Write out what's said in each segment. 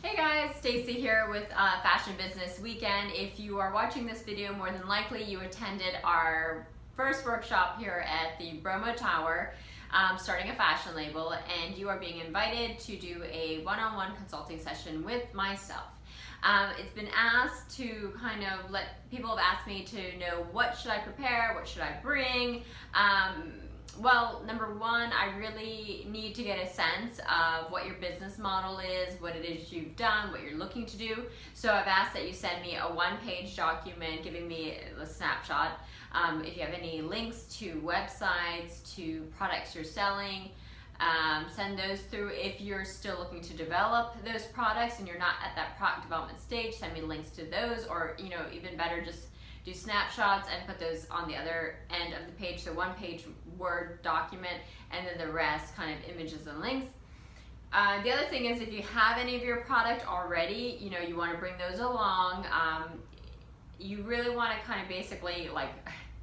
Hey guys, Stacy here with Fashion Business Weekend. If you are watching this video, more than likely you attended our first workshop here at the Bromo Tower, starting a fashion label, and you are being invited to do a one-on-one consulting session with myself. It's been asked to people have asked me to know what should I prepare, what should I bring. Well, number one, I really need to get a sense of what your business model is, what it is you've done, what you're looking to do. So I've asked that you send me a one-page document giving me a snapshot. If you have any links to websites, to products you're selling, send those through. If you're still looking to develop those products and you're not at that product development stage, send me links to those, or even better, just do snapshots and put those on the other end of the page. So one page Word document, and then the rest kind of images and links. The other thing is, if you have any of your product already, you want to bring those along. You really want to kind of basically like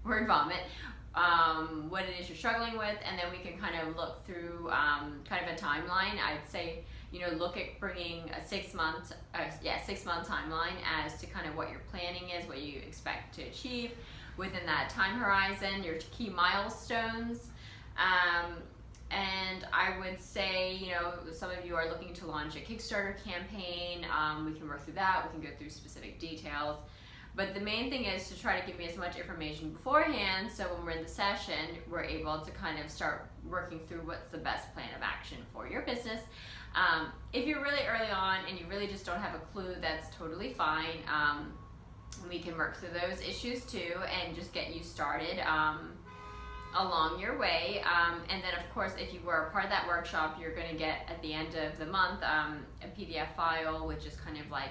word vomit what it is you're struggling with, and then we can kind of look through kind of a timeline. I'd say look at bringing a 6 month timeline as to kind of what your planning is, what you expect to achieve within that time horizon, your key milestones. And I would say, some of you are looking to launch a Kickstarter campaign. We can work through that. We can go through specific details. But the main thing is to try to give me as much information beforehand, so when we're in the session, we're able to kind of start working through what's the best plan of action for your business. If you're really early on and you really just don't have a clue, that's totally fine. We can work through those issues too and just get you started along your way. And then of course, if you were a part of that workshop, you're going to get at the end of the month a PDF file, which is kind of like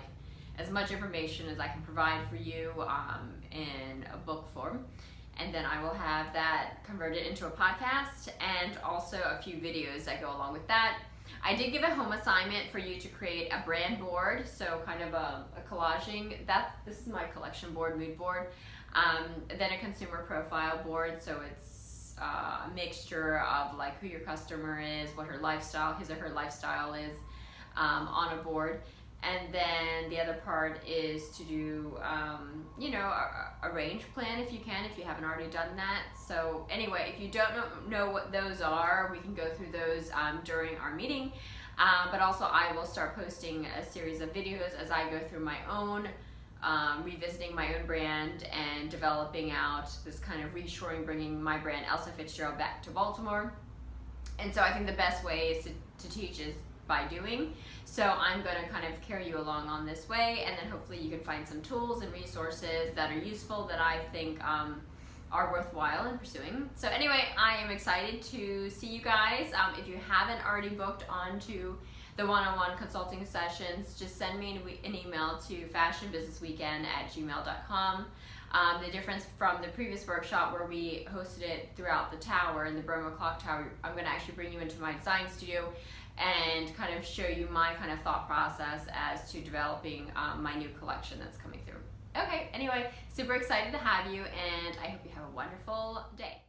as much information as I can provide for you in a book form. And then I will have that converted into a podcast and also a few videos that go along with that. I did give a home assignment for you to create a brand board, so kind of a collaging. This is my collection board, mood board. Then a consumer profile board, so it's a mixture of like who your customer is, what her lifestyle, his or her lifestyle is, on a board. And then the other part is to do, a range plan if you can, if you haven't already done that. So anyway, if you don't know what those are, we can go through those during our meeting. But also I will start posting a series of videos as I go through my own, revisiting my own brand and developing out this kind of reshoring, bringing my brand, Elsa Fitzgerald, back to Baltimore. And so I think the best way is to teach is by doing. So I'm going to kind of carry you along on this way, and then hopefully you can find some tools and resources that are useful that I think are worthwhile in pursuing. So anyway, I am excited to see you guys. If you haven't already booked onto the one-on-one consulting sessions, just send me an email to fashionbusinessweekend@gmail.com. The difference from the previous workshop where we hosted it throughout the tower, in the Bromo Clock Tower, I'm going to actually bring you into my design studio and kind of show you my kind of thought process as to developing my new collection that's coming through. Okay, anyway, super excited to have you, and I hope you have a wonderful day.